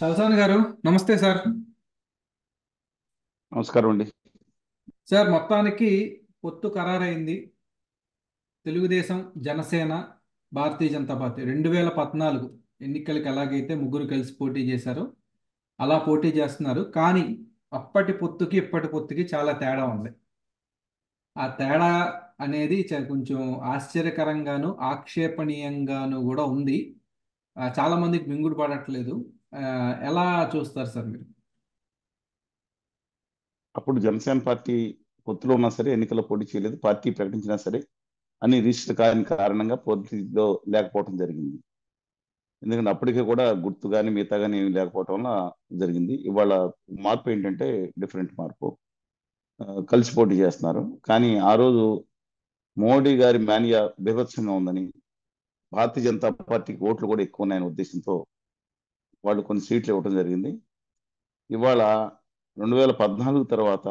తలసాని గారు, నమస్తే సార్. నమస్కారం అండి. సార్, మొత్తానికి పొత్తు ఖరారైంది. తెలుగుదేశం, జనసేన, భారతీయ జనతా పార్టీ 2014 ఎన్నికలకి ఎలాగైతే ముగ్గురు కలిసి పోటీ చేశారో అలా పోటీ చేస్తున్నారు. కానీ అప్పటి పొత్తుకి ఇప్పటి పొత్తుకి చాలా తేడా ఉంది. ఆ తేడా అనేది కొంచెం ఆశ్చర్యకరంగాను ఆక్షేపణీయంగాను కూడా ఉంది. చాలా మందికి మింగుడు పడట్లేదు. ఆ, ఎలా చూస్తారు సార్ మీరు? అప్పుడు జనసేన పార్టీ పొత్తులో ఉన్నా సరే ఎన్నికల్లో పోటీ చేయలేదు. పార్టీ ప్రకటించినా సరే అన్ని రిజిస్టర్ కాని కారణంగా పోటీలో లేకపోవడం జరిగింది. ఎందుకంటే అప్పటికే కూడా గుర్తు కానీ మిగతా కానీ ఏమి లేకపోవటం వల్ల జరిగింది. ఇవాళ మార్పు ఏంటంటే డిఫరెంట్ మార్పు. కలిసి పోటీ చేస్తున్నారు. కానీ ఆ రోజు మోడీ గారి మేనియా బీభత్సంగా ఉందని, భారతీయ జనతా పార్టీకి ఓట్లు కూడా ఎక్కువ ఉన్నాయనే ఉద్దేశంతో వాళ్ళు కొన్ని సీట్లు ఇవ్వడం జరిగింది. ఇవాళ 2014 తర్వాత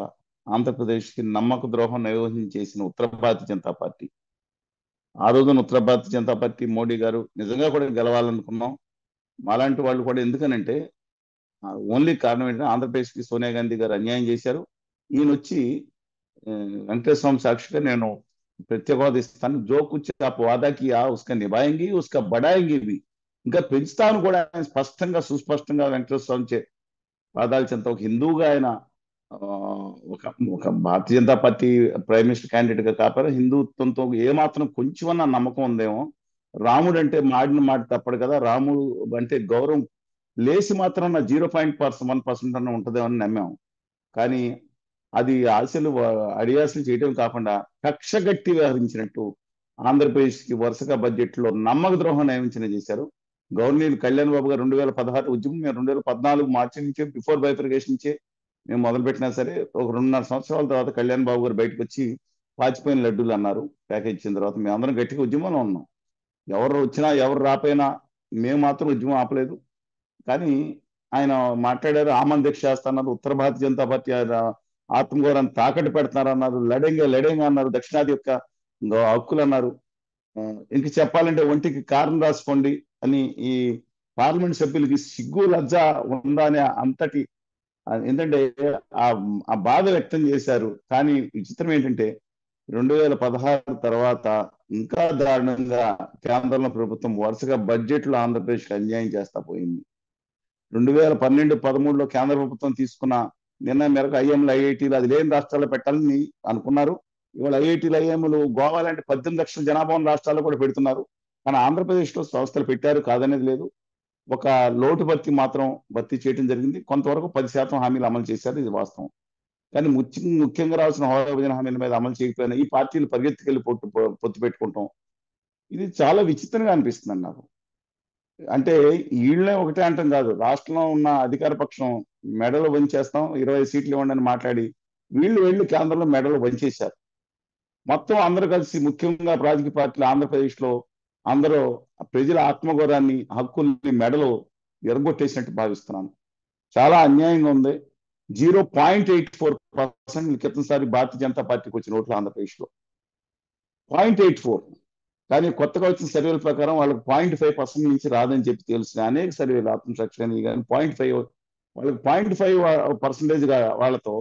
ఆంధ్రప్రదేశ్కి నమ్మక ద్రోహం నిర్వహణ చేసిన ఉత్తర భారతీయ జనతా పార్టీ, ఆ రోజున ఉత్తర భారతీయ జనతా పార్టీ మోడీ గారు నిజంగా కూడా గెలవాలనుకున్నాం. మాలాంటి వాళ్ళు కూడా ఎందుకనంటే ఓన్లీ కారణం ఏంటంటే ఆంధ్రప్రదేశ్కి సోనియా గాంధీ గారు అన్యాయం చేశారు. ఈయన వచ్చి ఆ, వెంకటేశ్వర స్వామి సాక్షిగా నేను ప్రత్యేక హోదా ఇస్తాను, జో కుచ్ ఆప్ వాదా కియా ఉస్కా నిభాయింగి ఉస్కా బడాయింగి भी. ఇంకా పెంచుతాను కూడా ఆయన స్పష్టంగా సుస్పష్టంగా వెంకటేశ్వర స్వామి పాదాలు చెంత ఒక హిందువుగా ఆయన ఆ, ఒక ఒక Bharatiya Janata Party prime minister candidate గా కాపారు. హిందుత్వంతో ఏమాత్రం కొంచెమన్నా నమ్మకం ఉందేమో. రాముడు అంటే మాడిన మాట తప్పడు కదా, రాముడు అంటే గౌరవం లేసి మాత్రం నా 0.1% అన్న ఉంటుందేమో అని నమ్మాం. కానీ అది ఆశలు అడియాసలు చేయడం కాకుండా కక్షగట్టి వ్యవహరించినట్టు ఆంధ్రప్రదేశ్కి వరుసగా బడ్జెట్లో నమ్మక ద్రోహం నయమించిన చేశారు. గవర్నర్ కళ్యాణ్ బాబు గారు 2016 ఉద్యమం, మేము 2014 మార్చి నుంచే బిఫోర్ బైఫర్గేషన్ నుంచే మేము మొదలు పెట్టినా సరే ఒక 2.5 సంవత్సరాల తర్వాత కళ్యాణ్ బాబు గారు బయటకు వచ్చి పాచిపోయిన లడ్డూలు అన్నారు. ప్యాకేజ్ ఇచ్చిన తర్వాత మేము అందరం గట్టిగా ఉద్యమంలో ఉన్నాం. ఎవరు వచ్చినా ఎవరు రాపోయినా మేము మాత్రం ఉద్యమం ఆపలేదు. కానీ ఆయన మాట్లాడారు, ఆమన్ దీక్ష చేస్తున్నారు, ఉత్తర భారతీయ జనతా పార్టీ ఆత్మగౌరవాన్ని తాకట్టు పెడుతున్నారన్నారు, లడెంగా లడెంగా అన్నారు, దక్షిణాది యొక్క హక్కులు అన్నారు. ఆ, ఇంక చెప్పాలంటే ఒంటికి కారం రాసుకోండి అని ఈ పార్లమెంట్ సభ్యులకి సిగ్గు లజ్జ ఉందా అనే అంతటి ఏంటంటే ఆ ఆ బాధ వ్యక్తం చేశారు. కానీ విచిత్రం ఏంటంటే 2016 తర్వాత ఇంకా దారుణంగా కేంద్రంలో ప్రభుత్వం వరుసగా బడ్జెట్లో ఆంధ్రప్రదేశ్కి అన్యాయం చేస్తా పోయింది. 2012-13లో కేంద్ర ప్రభుత్వం తీసుకున్న నిర్ణయం మేరకు ఐఎంలు ఐఐటీలు అది లేని రాష్ట్రాల్లో పెట్టాలని అనుకున్నారు. ఇవాళ ఐఐటీలు ఐఎంలు గోవా లాంటి 18 లక్షల జనాభా ఉన్న రాష్ట్రాల్లో కూడా పెడుతున్నారు. కానీ ఆంధ్రప్రదేశ్లో సంస్థలు పెట్టారు, కాదనేది లేదు. ఒక లోటు భర్తీ చేయడం జరిగింది. కొంతవరకు 10% హామీలు అమలు చేశారు, ఇది వాస్తవం. కానీ ముఖ్యంగా రావాల్సిన హోదా విభజన హామీల మీద అమలు చేయకపోయినా ఈ పార్టీలు పరిగెత్తుకెళ్లి పొత్తు పెట్టుకుంటాం. ఇది చాలా విచిత్రంగా అనిపిస్తుంది నాకు. అంటే వీళ్ళే ఒకటే అంటాం కాదు, రాష్ట్రంలో ఉన్న అధికార పక్షం మెడలు వంచేస్తాం, 20 సీట్లు ఇవ్వండి అని మాట్లాడి వీళ్ళు వెళ్ళి కేంద్రంలో మెడలు వంచేశారు. మొత్తం అందరూ కలిసి ముఖ్యంగా రాజకీయ పార్టీలు ఆంధ్రప్రదేశ్ లో అందరూ ప్రజల ఆత్మగౌరవాన్ని హక్కుల్ని మెడలు ఎరగొట్టేసినట్టు భావిస్తున్నాను. చాలా అన్యాయంగా ఉంది. 0.84% క్రితంసారి భారతీయ జనతా పార్టీకి వచ్చిన ఓట్లు ఆంధ్రప్రదేశ్ లో 0.84. కానీ కొత్తగా వచ్చిన సర్వేల ప్రకారం వాళ్ళకి 0.5% నుంచి రాదని చెప్పి తెలిసిన అనేక సర్వేలు ఆత్మసాక్షి కానీ 0.5 వాళ్ళకి 0.5% వాళ్ళతో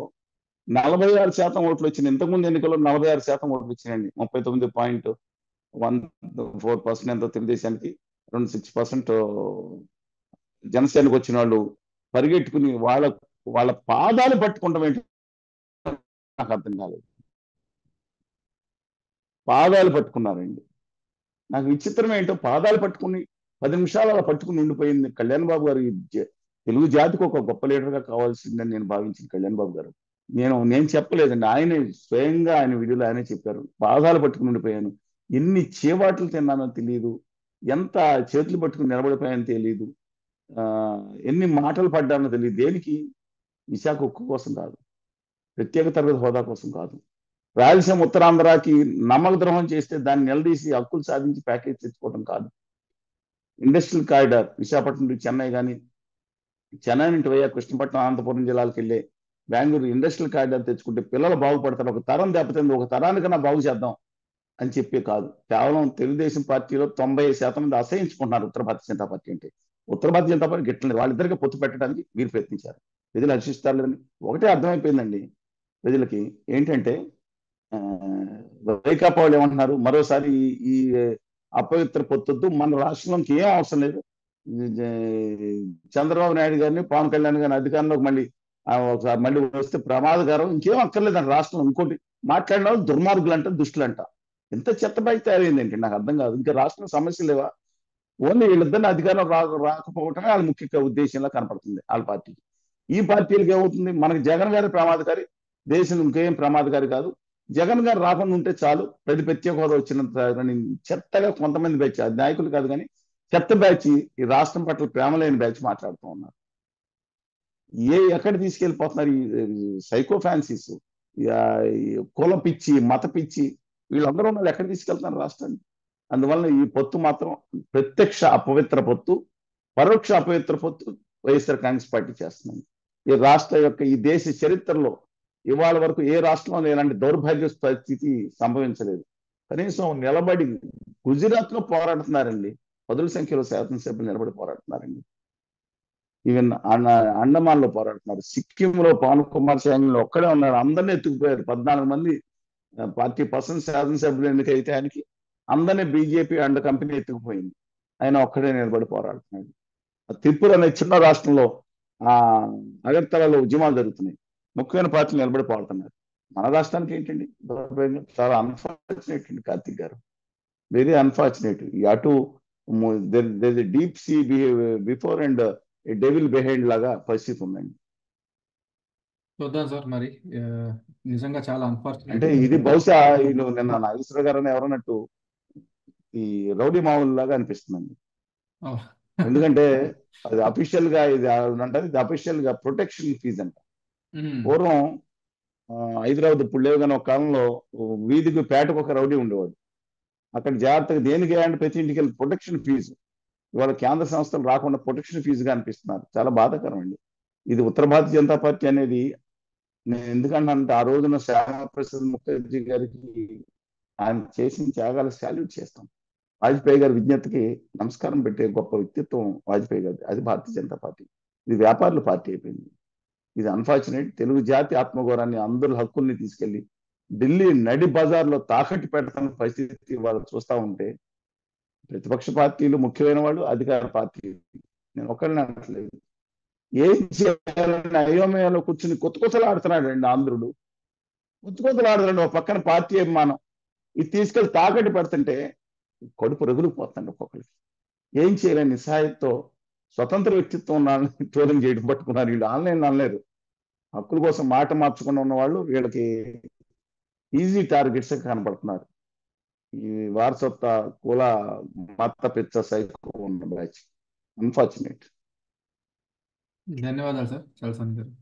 46% ఓట్లు వచ్చినాయి. ఇంతకుముందు ఎన్నికల్లో 46% ఓట్లు వచ్చినాయండి. 39.14% ఎంతో తెలుగుదేశానికి, 6% జనసేనకు వచ్చిన వాళ్ళు పరిగెట్టుకుని వాళ్ళ వాళ్ళ పాదాలు పట్టుకుంటాం ఏంటి నాకు అర్థం కాలేదు. పాదాలు పట్టుకున్నారండి. నాకు విచిత్రం ఏంటో, పాదాలు పట్టుకుని 10 నిమిషాలు అలా పట్టుకుని ఉండిపోయింది కళ్యాణ్ బాబు గారు. తెలుగు జాతికి ఒక గొప్ప లీడర్ గా కావాల్సిందని నేను భావించిన కళ్యాణ్ బాబు గారు. నేను చెప్పలేదండి, ఆయనే స్వయంగా ఆయన వీడియోలో ఆయనే చెప్పారు. పాదాలు పట్టుకుని ఉండిపోయాను, ఎన్ని చేవాట్లు తిన్నానో తెలియదు, ఎంత చేతులు పట్టుకుని నిలబడిపోయానో తెలియదు, ఆ ఎన్ని మాటలు పడ్డానో తెలియదు. దేనికి? విశాఖ ఉక్కు కోసం కాదు, ప్రత్యేక తరగతి హోదా కోసం కాదు, రాయలసీమ ఉత్తరాంధ్రకి నమ్మక ద్రోహం చేస్తే దాన్ని నిలదీసి హక్కులు సాధించి ప్యాకేజ్ తెచ్చుకోవడం కాదు. ఇండస్ట్రియల్ కారిడార్ విశాఖపట్నం నుండి చెన్నై కానీ, చెన్నై నుండి వయ్యా కృష్ణపట్నం అనంతపురం జిల్లాలకు వెళ్ళే బెంగళూరు ఇండస్ట్రియల్ కారిడార్ తెచ్చుకుంటే పిల్లలు బాగుపడతారు, ఒక తరం దెబ్బతింది, ఒక తరానికన్నా బాగు చేద్దాం అని చెప్పి కాదు. కేవలం తెలుగుదేశం పార్టీలో 90% మంది అసహించుకుంటున్నారు ఉత్తర భారతీయ జనతా పార్టీ అంటే. ఉత్తర భారతీయ జనతా పార్టీ గిట్టలేదు. వాళ్ళిద్దరికి పొత్తు పెట్టడానికి వీరు ప్రయత్నించారు. ప్రజలు హర్షిస్తారు లేదని ఒకటే అర్థమైపోయిందండి ప్రజలకి. ఏంటంటే ఆ, వైకాపా వాళ్ళు ఏమంటున్నారు, మరోసారి ఈ అపవిత్ర పొత్తొద్దు, మన రాష్ట్రంలోకి ఏం అవసరం లేదు. ఈ చంద్రబాబు నాయుడు గారిని, పవన్ కళ్యాణ్ గారిని అధికారంలోకి మళ్ళీ ఒకసారి మళ్ళీ వస్తే ప్రమాదకరం, ఇంకేం అక్కర్లేదు అంట రాష్ట్రం. ఇంకోటి మాట్లాడిన వాళ్ళు దుర్మార్గులు అంట, దుష్టులు అంట. ఎంత చెత్తబాయి తయారైంది ఏంటి నాకు అర్థం కాదు. ఇంకా రాష్ట్రం సమస్య లేవా? ఓన్లీ వీళ్ళిద్దరిని అధికారం రాకపోవటమే వాళ్ళ ముఖ్య ఉద్దేశంలో కనపడుతుంది వాళ్ళ పార్టీకి. ఈ పార్టీలకు ఏమవుతుంది, మనకి జగన్ గారి ప్రమాదకారి, దేశం ఇంకేం ప్రమాదకారి కాదు. జగన్ గారు రాకుండా ఉంటే చాలు, ప్రత్యేక హోదా వచ్చినంత చెత్తగా కొంతమంది బ్యాచ్, అది నాయకులు కాదు కానీ చెత్త బ్యాచ్, ఈ రాష్ట్రం పట్ల ప్రేమ లేని బ్యాచ్ మాట్లాడుతూ ఉన్నారు. ఎక్కడ తీసుకెళ్లిపోతున్నారు ఈ సైకో ఫ్యాన్సీస్, కుల పిచ్చి, మత పిచ్చి, వీళ్ళందరూ ఉన్నారు ఎక్కడ తీసుకెళ్తున్నారు రాష్ట్రాన్ని. అందువల్ల ఈ పొత్తు మాత్రం ప్రత్యక్ష అపవిత్ర పొత్తు, పరోక్ష అపవిత్ర పొత్తు వైఎస్ఆర్ కాంగ్రెస్ పార్టీ చేస్తుంది. ఈ రాష్ట్ర యొక్క, ఈ దేశ చరిత్రలో ఇవాళ వరకు ఏ రాష్ట్రంలో ఇలాంటి దౌర్భాగ్య పరిస్థితి సంభవించలేదు. కనీసం నిలబడి గుజరాత్ లో పోరాడుతున్నారండి, పదుల సంఖ్యలో శాసనసభ్యులు నిలబడి పోరాడుతున్నారండి. ఈవెన్ అండమాన్ లో పోరాడుతున్నారు. సిక్కిం లో పవన్ కుమార్ శాంగ్లో ఒక్కడే ఉన్నారు, అందరినీ ఎత్తుకుపోయారు. 14 మంది పార్టీ పర్సన్ శాసనసభ్యులు ఎన్నికైతే ఆయనకి అందరినీ బీజేపీ అండ్ కంపెనీ ఎత్తుకుపోయింది. ఆయన ఒక్కడే నిలబడి పోరాడుతున్నాడు. త్రిపుర అనే చిన్న రాష్ట్రంలో ఆ అగర్తలలో ఉద్యమాలు జరుగుతున్నాయి, ముఖ్యమైన పార్టీలు నిలబడి పోరాడుతున్నారు. మన రాష్ట్రానికి ఏంటండి చాలా అన్ఫార్చునేట్ అండి కార్తిక్ గారు, వెరీ అన్ఫార్చునేట్. అటు deep sea before and devil behind లాగా పరిస్థితి ఉందండి. చూద్దాం సార్ మరి. ఆ, నిజంగా చాలా అన్ఫార్చునేట్. అంటే ఇది బహుశా వీళ్ళు నిన్న నాగేశ్వర గారు ఎవరన్నట్టు ఈ రౌడీ మామూలు లాగా అనిపిస్తుందండి. ఎందుకంటే అది అఫీషియల్ గా, ఇది అంటారు, ఇది అఫీషియల్ గా ప్రొటెక్షన్ ఫీజ్ అంట. పూర్వం హైదరాబాద్ ఇప్పుడు లేవు కానీ ఒక కాలంలో వీధికి పేటకు ఒక రౌడీ ఉండేవాడు. అక్కడ జాగ్రత్తగా దేనికి అంటే ప్రతి ఇంటికి వెళ్ళి ప్రొటెక్షన్ ఫీజు. ఇవాళ కేంద్ర సంస్థలు రాకుండా ప్రొటెక్షన్ ఫీజుగా అనిపిస్తున్నారు. చాలా బాధాకరం అండి. ఇది ఉత్తర భారతీయ జనతా పార్టీ అనేది, నేను ఎందుకంటే ఆ రోజున శ్యామప్రసాద్ ముఖర్జీ గారికి ఆయన చేసిన త్యాగాలు సాల్యూట్ చేస్తాం. వాజ్పేయి గారి విజ్ఞతకి నమస్కారం పెట్టే గొప్ప వ్యక్తిత్వం వాజ్పేయి గారి. అది భారతీయ జనతా పార్టీ. ఇది వ్యాపారుల పార్టీ అయిపోయింది. ఇది అన్ఫార్చునేట్. తెలుగు జాతి ఆత్మగౌరవాన్ని, అందరి హక్కుల్ని తీసుకెళ్లి ఢిల్లీ నడి బజార్లో తాకట్టు పెడతాన్న పరిస్థితి వాళ్ళు చూస్తా ఉంటే, ప్రతిపక్ష పార్టీలు ముఖ్యమైన వాళ్ళు, అధికార పార్టీ, నేను ఒకరిని అనట్లేదు, ఏం చేయాలని అయోమయంలో కూర్చుని కొత్త ఆడుతున్నాడు అండి ఆంధ్రుడు. కొత్త ఆడుతున్నాడు. ఒక పక్కన పార్టీ అభిమానం, ఇది తీసుకెళ్లి తాకట్టు పెడుతుంటే కడుపు రగులుకుపోతుంది ఒక్కొక్కరికి. ఏం చేయలేని నిస్సహాయంతో స్వతంత్ర వ్యక్తిత్వం ఉన్నారని ట్రోలింగ్ చేయడం పట్టుకున్నారు వీళ్ళు. ఆన్లైన్ అనలేరు, హక్కుల కోసం మాట మార్చుకుని ఉన్న వాళ్ళు వీళ్ళకి ఈజీ టార్గెట్స్ కనపడుతున్నారు. ఈ వారసత్వ కుల మత పిచ్చ సైకో ఉన్న బ్యాచ్. అన్ఫార్చునేట్. ధన్యవాదాలు సార్, చాలా సంతోషం.